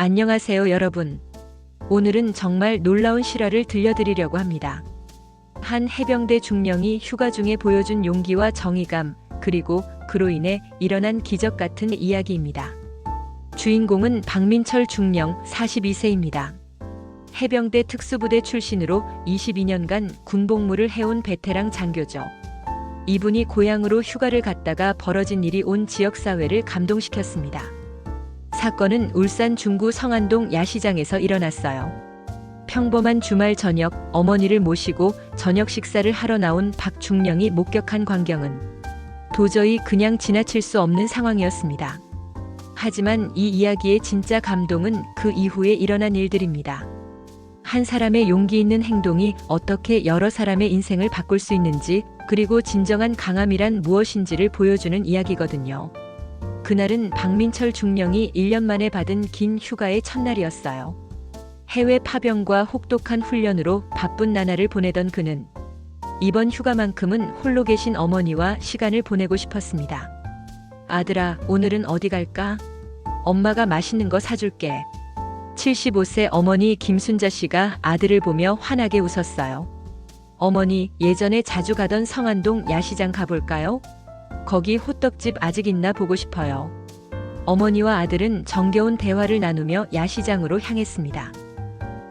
안녕하세요, 여러분. 오늘은 정말 놀라운 실화를 들려드리려고 합니다. 한 해병대 중령이 휴가 중에 보여준 용기와 정의감, 그리고 그로 인해 일어난 기적 같은 이야기입니다. 주인공은 박민철 중령 42세입니다. 해병대 특수부대 출신으로 22년간 군복무를 해온 베테랑 장교죠. 이분이 고향으로 휴가를 갔다가 벌어진 일이 온 지역사회를 감동시켰습니다. 사건은 울산 중구 성안동 야시장에서 일어났어요. 평범한 주말 저녁, 어머니를 모시고 저녁 식사를 하러 나온 박 중령이 목격한 광경은 도저히 그냥 지나칠 수 없는 상황이었습니다. 하지만 이 이야기의 진짜 감동은 그 이후에 일어난 일들입니다. 한 사람의 용기 있는 행동이 어떻게 여러 사람의 인생을 바꿀 수 있는지, 그리고 진정한 강함이란 무엇인지를 보여주는 이야기거든요. 그날은 박민철 중령이 1년 만에 받은 긴 휴가의 첫날이었어요. 해외 파병과 혹독한 훈련으로 바쁜 나날을 보내던 그는 이번 휴가만큼은 홀로 계신 어머니와 시간을 보내고 싶었습니다. 아들아, 오늘은 어디 갈까? 엄마가 맛있는 거 사줄게. 75세 어머니 김순자 씨가 아들을 보며 환하게 웃었어요. 어머니, 예전에 자주 가던 성안동 야시장 가볼까요? 거기 호떡집 아직 있나 보고 싶어요. 어머니와 아들은 정겨운 대화를 나누며 야시장으로 향했습니다.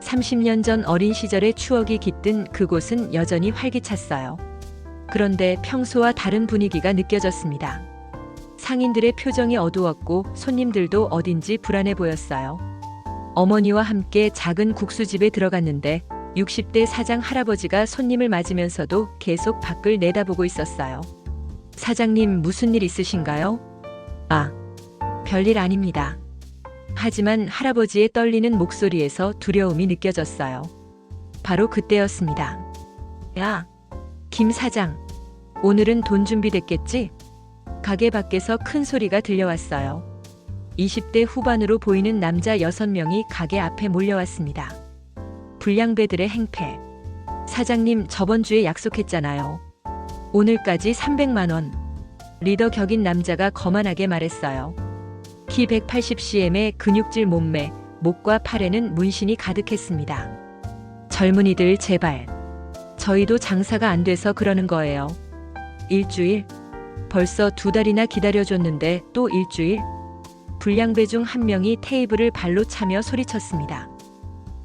30년 전 어린 시절의 추억이 깃든 그곳은 여전히 활기찼어요. 그런데 평소와 다른 분위기가 느껴졌습니다. 상인들의 표정이 어두웠고 손님들도 어딘지 불안해 보였어요. 어머니와 함께 작은 국수집에 들어갔는데 60대 사장 할아버지가 손님을 맞으면서도 계속 밖을 내다보고 있었어요. 사장님, 무슨 일 있으신가요? 아, 별일 아닙니다. 하지만 할아버지의 떨리는 목소리에서 두려움이 느껴졌어요. 바로 그때였습니다. 야, 김 사장, 오늘은 돈 준비됐겠지? 가게 밖에서 큰 소리가 들려왔어요. 20대 후반으로 보이는 남자 6명이 가게 앞에 몰려왔습니다. 불량배들의 행패. 사장님, 저번 주에 약속했잖아요. 오늘까지 300만 원. 리더 격인 남자가 거만하게 말했어요. 키 180cm의 근육질 몸매, 목과 팔에는 문신이 가득했습니다. 젊은이들 제발. 저희도 장사가 안 돼서 그러는 거예요. 일주일? 벌써 2달이나 기다려줬는데 또 일주일? 불량배 중 한 명이 테이블을 발로 차며 소리쳤습니다.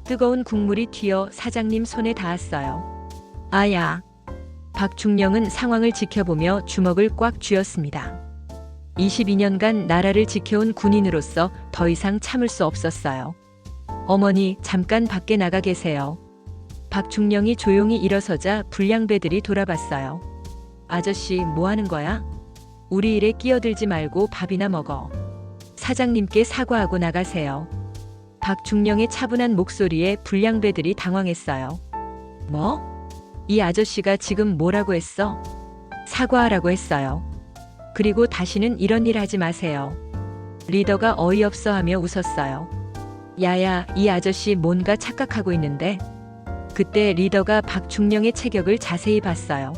뜨거운 국물이 튀어 사장님 손에 닿았어요. 아야. 박 중령은 상황을 지켜보며 주먹을 꽉 쥐었습니다. 22년간 나라를 지켜온 군인으로서 더 이상 참을 수 없었어요. 어머니, 잠깐 밖에 나가 계세요. 박 중령이 조용히 일어서자 불량배들이 돌아봤어요. 아저씨, 뭐 하는 거야? 우리 일에 끼어들지 말고 밥이나 먹어. 사장님께 사과하고 나가세요. 박 중령의 차분한 목소리에 불량배들이 당황했어요. 뭐? 이 아저씨가 지금 뭐라고 했어? 사과하라고 했어요. 그리고 다시는 이런 일 하지 마세요. 리더가 어이없어 하며 웃었어요. 야야, 이 아저씨 뭔가 착각하고 있는데? 그때 리더가 박 중령의 체격을 자세히 봤어요.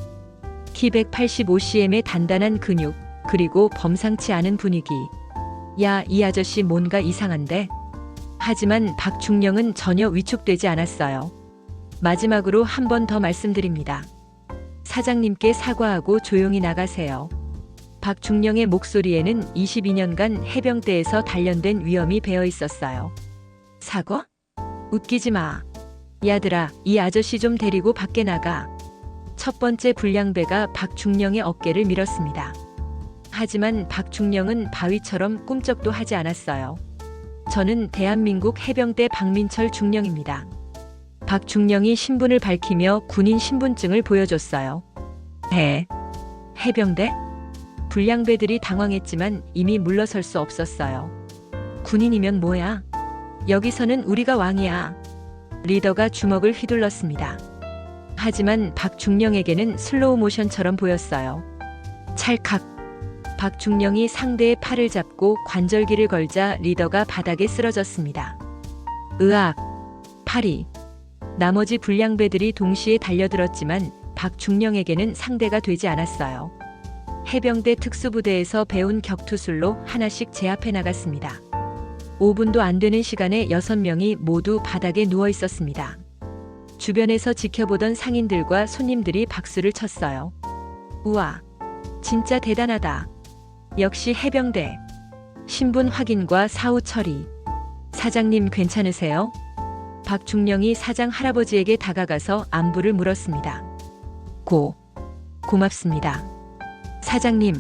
키 185cm의 단단한 근육, 그리고 범상치 않은 분위기. 야, 이 아저씨 뭔가 이상한데? 하지만 박 중령은 전혀 위축되지 않았어요. 마지막으로 한 번 더 말씀드립니다. 사장님께 사과하고 조용히 나가세요. 박 중령의 목소리에는 22년간 해병대에서 단련된 위엄이 배어 있었어요. 사과? 웃기지 마. 야들아, 이 아저씨 좀 데리고 밖에 나가. 첫 번째 불량배가 박 중령의 어깨를 밀었습니다. 하지만 박 중령은 바위처럼 꿈쩍도 하지 않았어요. 저는 대한민국 해병대 박민철 중령입니다. 박 중령이 신분을 밝히며 군인 신분증을 보여줬어요. 해병대? 불량배들이 당황했지만 이미 물러설 수 없었어요. 군인이면 뭐야? 여기서는 우리가 왕이야. 리더가 주먹을 휘둘렀습니다. 하지만 박 중령에게는 슬로우 모션처럼 보였어요. 찰칵. 박 중령이 상대의 팔을 잡고 관절기를 걸자 리더가 바닥에 쓰러졌습니다. 으악. 팔이. 나머지 불량배들이 동시에 달려들었지만 박 중령에게는 상대가 되지 않았어요. 해병대 특수부대에서 배운 격투술로 하나씩 제압해 나갔습니다. 5분도 안 되는 시간에 6명이 모두 바닥에 누워 있었습니다. 주변에서 지켜보던 상인들과 손님들이 박수를 쳤어요. 우와, 진짜 대단하다. 역시 해병대. 신분 확인과 사후 처리. 사장님 괜찮으세요? 박중령이 사장 할아버지에게 다가가서 안부를 물었습니다. 고맙습니다. 사장님,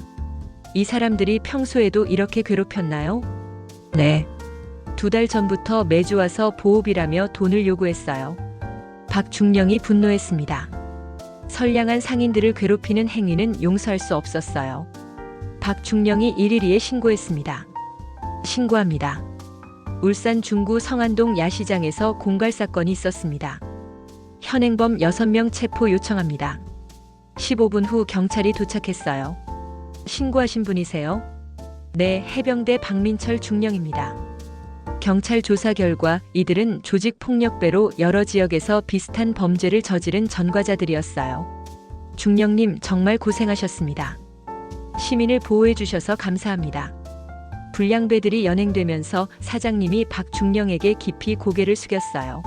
이 사람들이 평소에도 이렇게 괴롭혔나요? 네. 2달 전부터 매주 와서 보호비라며 돈을 요구했어요. 박중령이 분노했습니다. 선량한 상인들을 괴롭히는 행위는 용서할 수 없었어요. 박중령이 112에 신고했습니다. 신고합니다. 울산 중구 성안동 야시장에서 공갈 사건이 있었습니다. 현행범 6명 체포 요청합니다. 15분 후 경찰이 도착했어요. 신고하신 분이세요? 네, 해병대 박민철 중령입니다. 경찰 조사 결과 이들은 조직폭력배로 여러 지역에서 비슷한 범죄를 저지른 전과자들이었어요. 중령님 정말 고생하셨습니다. 시민을 보호해 주셔서 감사합니다. 불량배들이 연행되면서 사장님이 박중령에게 깊이 고개를 숙였어요.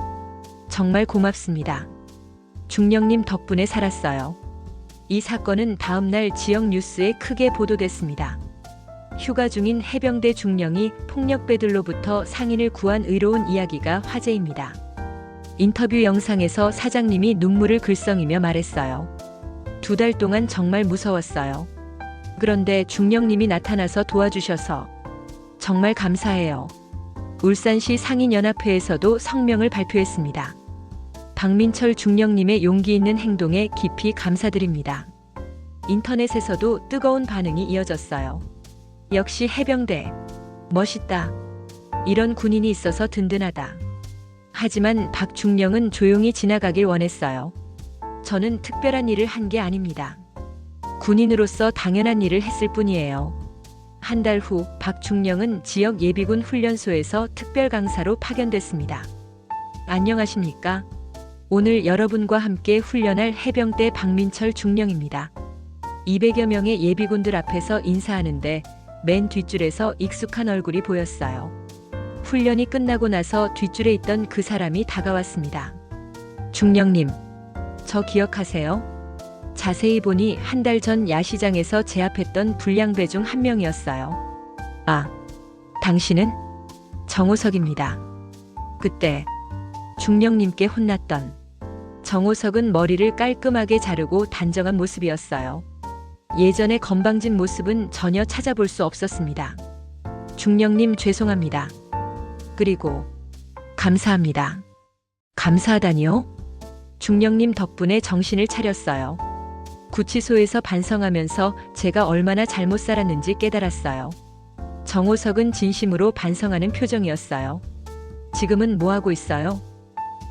정말 고맙습니다. 중령님 덕분에 살았어요. 이 사건은 다음날 지역 뉴스에 크게 보도됐습니다. 휴가 중인 해병대 중령이 폭력배들로부터 상인을 구한 의로운 이야기가 화제입니다. 인터뷰 영상에서 사장님이 눈물을 글썽이며 말했어요. 2달 동안 정말 무서웠어요. 그런데 중령님이 나타나서 도와주셔서 정말 감사해요. 울산시 상인연합회에서도 성명을 발표했습니다. 박민철 중령님의 용기 있는 행동에 깊이 감사드립니다. 인터넷에서도 뜨거운 반응이 이어졌어요. 역시 해병대. 멋있다. 이런 군인이 있어서 든든하다. 하지만 박중령은 조용히 지나가길 원했어요. 저는 특별한 일을 한 게 아닙니다. 군인으로서 당연한 일을 했을 뿐이에요. 한 달 후 박중령은 지역 예비군 훈련소에서 특별 강사로 파견됐습니다. 안녕하십니까? 오늘 여러분과 함께 훈련할 해병대 박민철 중령입니다. 200여 명의 예비군들 앞에서 인사하는데 맨 뒷줄에서 익숙한 얼굴이 보였어요. 훈련이 끝나고 나서 뒷줄에 있던 그 사람이 다가왔습니다. 중령님, 저 기억하세요? 자세히 보니 한 달 전 야시장에서 제압했던 불량배 중 한 명이었어요. 아, 당신은? 정호석입니다. 그때 중령님께 혼났던 정호석은 머리를 깔끔하게 자르고 단정한 모습이었어요. 예전의 건방진 모습은 전혀 찾아볼 수 없었습니다. 중령님 죄송합니다. 그리고 감사합니다. 감사하다니요? 중령님 덕분에 정신을 차렸어요. 구치소에서 반성하면서 제가 얼마나 잘못 살았는지 깨달았어요. 정호석은 진심으로 반성하는 표정이었어요. 지금은 뭐 하고 있어요?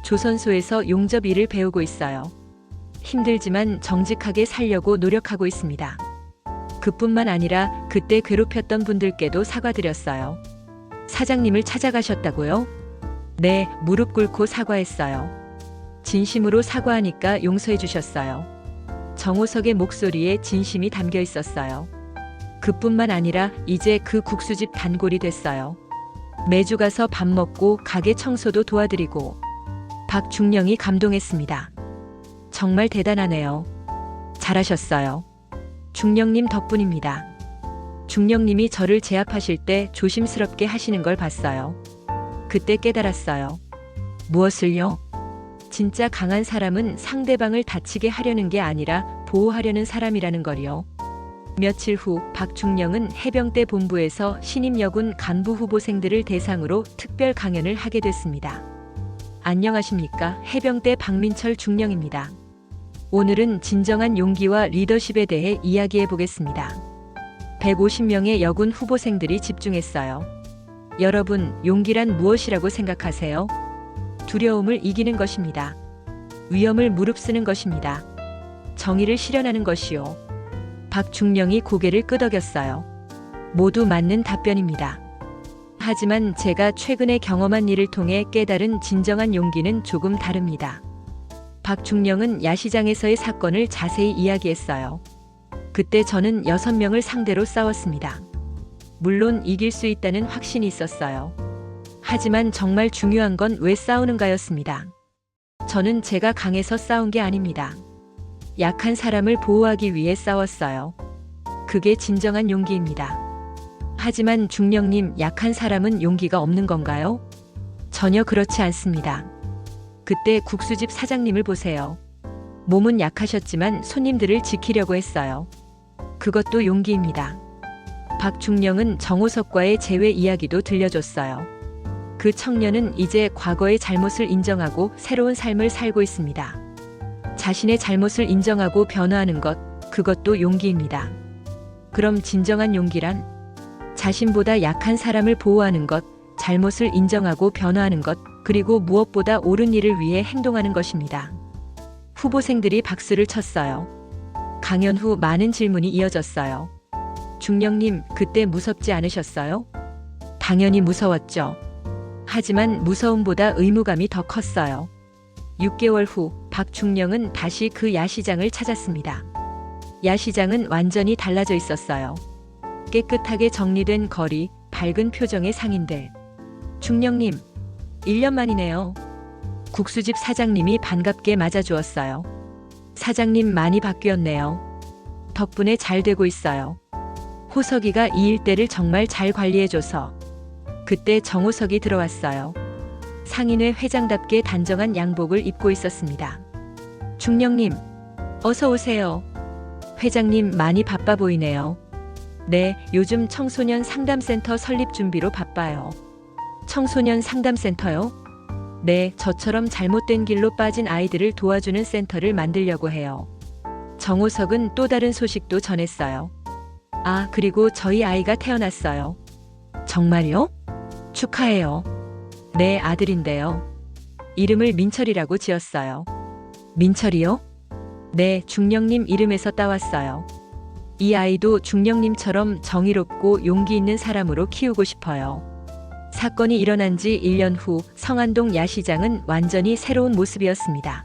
조선소에서 용접 일을 배우고 있어요. 힘들지만 정직하게 살려고 노력하고 있습니다. 그뿐만 아니라 그때 괴롭혔던 분들께도 사과드렸어요. 사장님을 찾아가셨다고요? 네, 무릎 꿇고 사과했어요. 진심으로 사과하니까 용서해 주셨어요. 정호석의 목소리에 진심이 담겨 있었어요. 그뿐만 아니라 이제 그 국수집 단골이 됐어요. 매주 가서 밥 먹고 가게 청소도 도와드리고. 박중령이 감동했습니다. 정말 대단하네요. 잘하셨어요. 중령님 덕분입니다. 중령님이 저를 제압하실 때 조심스럽게 하시는 걸 봤어요. 그때 깨달았어요. 무엇을요? 진짜 강한 사람은 상대방을 다치게 하려는 게 아니라 보호하려는 사람이라는 걸요. 며칠 후 박중령은 해병대 본부에서 신임 여군 간부 후보생들을 대상으로 특별 강연을 하게 됐습니다. 안녕하십니까? 해병대 박민철 중령입니다. 오늘은 진정한 용기와 리더십에 대해 이야기해 보겠습니다. 150명의 여군 후보생들이 집중했어요. 여러분, 용기란 무엇이라고 생각하세요? 두려움을 이기는 것입니다. 위험을 무릅쓰는 것입니다. 정의를 실현하는 것이요. 박중령이 고개를 끄덕였어요. 모두 맞는 답변입니다. 하지만 제가 최근에 경험한 일을 통해 깨달은 진정한 용기는 조금 다릅니다. 박중령은 야시장에서의 사건을 자세히 이야기했어요. 그때 저는 6명을 상대로 싸웠습니다. 물론 이길 수 있다는 확신이 있었어요. 하지만 정말 중요한 건 왜 싸우는가였습니다. 저는 제가 강해서 싸운 게 아닙니다. 약한 사람을 보호하기 위해 싸웠어요. 그게 진정한 용기입니다. 하지만 중령님, 약한 사람은 용기가 없는 건가요? 전혀 그렇지 않습니다. 그때 국수집 사장님을 보세요. 몸은 약하셨지만 손님들을 지키려고 했어요. 그것도 용기입니다. 박중령은 정호석과의 재회 이야기도 들려줬어요. 그 청년은 이제 과거의 잘못을 인정하고 새로운 삶을 살고 있습니다. 자신의 잘못을 인정하고 변화하는 것, 그것도 용기입니다. 그럼 진정한 용기란? 자신보다 약한 사람을 보호하는 것, 잘못을 인정하고 변화하는 것, 그리고 무엇보다 옳은 일을 위해 행동하는 것입니다. 후보생들이 박수를 쳤어요. 강연 후 많은 질문이 이어졌어요. 중령님, 그때 무섭지 않으셨어요? 당연히 무서웠죠. 하지만 무서움보다 의무감이 더 컸어요. 6개월 후 박중령은 다시 그 야시장을 찾았습니다. 야시장은 완전히 달라져 있었어요. 깨끗하게 정리된 거리, 밝은 표정의 상인들. 중령님, 1년 만이네요. 국수집 사장님이 반갑게 맞아주었어요. 사장님, 많이 바뀌었네요. 덕분에 잘 되고 있어요. 호석이가 이 일대를 정말 잘 관리해줘서. 그때 정호석이 들어왔어요. 상인회 회장답게 단정한 양복을 입고 있었습니다. 중령님, 어서 오세요. 회장님, 많이 바빠 보이네요. 네, 요즘 청소년 상담센터 설립 준비로 바빠요. 청소년 상담센터요? 네, 저처럼 잘못된 길로 빠진 아이들을 도와주는 센터를 만들려고 해요. 정호석은 또 다른 소식도 전했어요. 아, 그리고 저희 아이가 태어났어요. 정말요? 축하해요. 네, 아들인데요. 이름을 민철이라고 지었어요. 민철이요? 네, 중령님 이름에서 따왔어요. 이 아이도 중령님처럼 정의롭고 용기 있는 사람으로 키우고 싶어요. 사건이 일어난 지 1년 후 성안동 야시장은 완전히 새로운 모습이었습니다.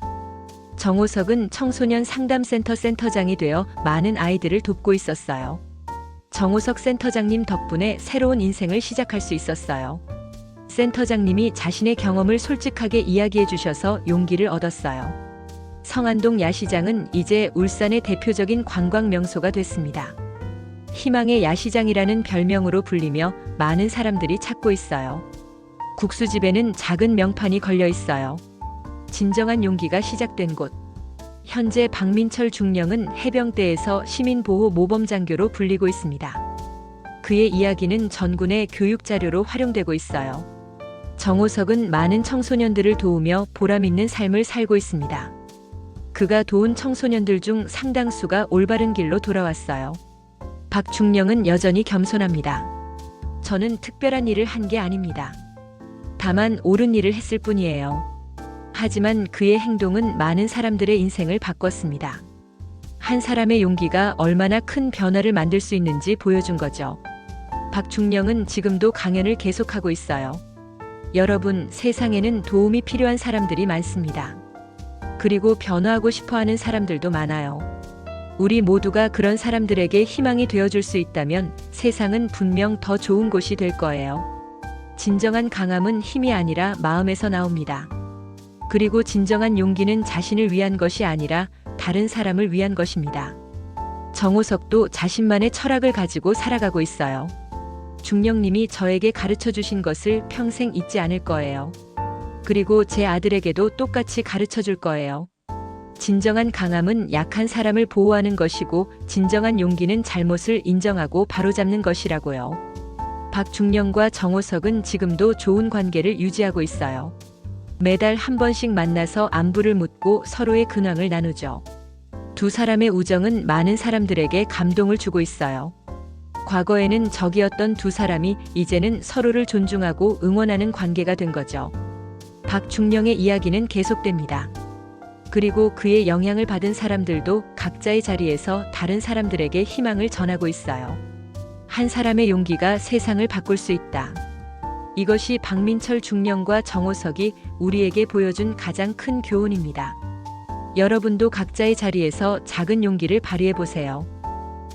정호석은 청소년 상담센터 센터장이 되어 많은 아이들을 돕고 있었어요. 정호석 센터장님 덕분에 새로운 인생을 시작할 수 있었어요. 센터장님이 자신의 경험을 솔직하게 이야기해 주셔서 용기를 얻었어요. 성안동 야시장은 이제 울산의 대표적인 관광 명소가 됐습니다. 희망의 야시장이라는 별명으로 불리며 많은 사람들이 찾고 있어요. 국수집에는 작은 명판이 걸려 있어요. 진정한 용기가 시작된 곳. 현재 박민철 중령은 해병대에서 시민보호 모범장교로 불리고 있습니다. 그의 이야기는 전군의 교육 자료로 활용되고 있어요. 정호석은 많은 청소년들을 도우며 보람 있는 삶을 살고 있습니다. 그가 도운 청소년들 중 상당수가 올바른 길로 돌아왔어요. 박중령은 여전히 겸손합니다. 저는 특별한 일을 한 게 아닙니다. 다만 옳은 일을 했을 뿐이에요. 하지만 그의 행동은 많은 사람들의 인생을 바꿨습니다. 한 사람의 용기가 얼마나 큰 변화를 만들 수 있는지 보여준 거죠. 박중령은 지금도 강연을 계속하고 있어요. 여러분, 세상에는 도움이 필요한 사람들이 많습니다. 그리고 변화하고 싶어하는 사람들도 많아요. 우리 모두가 그런 사람들에게 희망이 되어줄 수 있다면 세상은 분명 더 좋은 곳이 될 거예요. 진정한 강함은 힘이 아니라 마음에서 나옵니다. 그리고 진정한 용기는 자신을 위한 것이 아니라 다른 사람을 위한 것입니다. 정호석도 자신만의 철학을 가지고 살아가고 있어요. 중령님이 저에게 가르쳐 주신 것을 평생 잊지 않을 거예요. 그리고 제 아들에게도 똑같이 가르쳐 줄 거예요. 진정한 강함은 약한 사람을 보호하는 것이고 진정한 용기는 잘못을 인정하고 바로잡는 것이라고요. 박중령과 정호석은 지금도 좋은 관계를 유지하고 있어요. 매달 한 번씩 만나서 안부를 묻고 서로의 근황을 나누죠. 두 사람의 우정은 많은 사람들에게 감동을 주고 있어요. 과거에는 적이었던 두 사람이 이제는 서로를 존중하고 응원하는 관계가 된 거죠. 박중령의 이야기는 계속됩니다. 그리고 그의 영향을 받은 사람들도 각자의 자리에서 다른 사람들에게 희망을 전하고 있어요. 한 사람의 용기가 세상을 바꿀 수 있다. 이것이 박민철 중령과 정호석이 우리에게 보여준 가장 큰 교훈입니다. 여러분도 각자의 자리에서 작은 용기를 발휘해 보세요.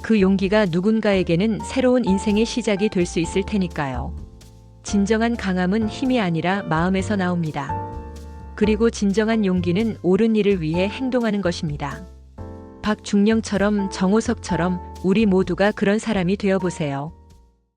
그 용기가 누군가에게는 새로운 인생의 시작이 될 수 있을 테니까요. 진정한 강함은 힘이 아니라 마음에서 나옵니다. 그리고 진정한 용기는 옳은 일을 위해 행동하는 것입니다. 박중령처럼, 정호석처럼 우리 모두가 그런 사람이 되어 보세요.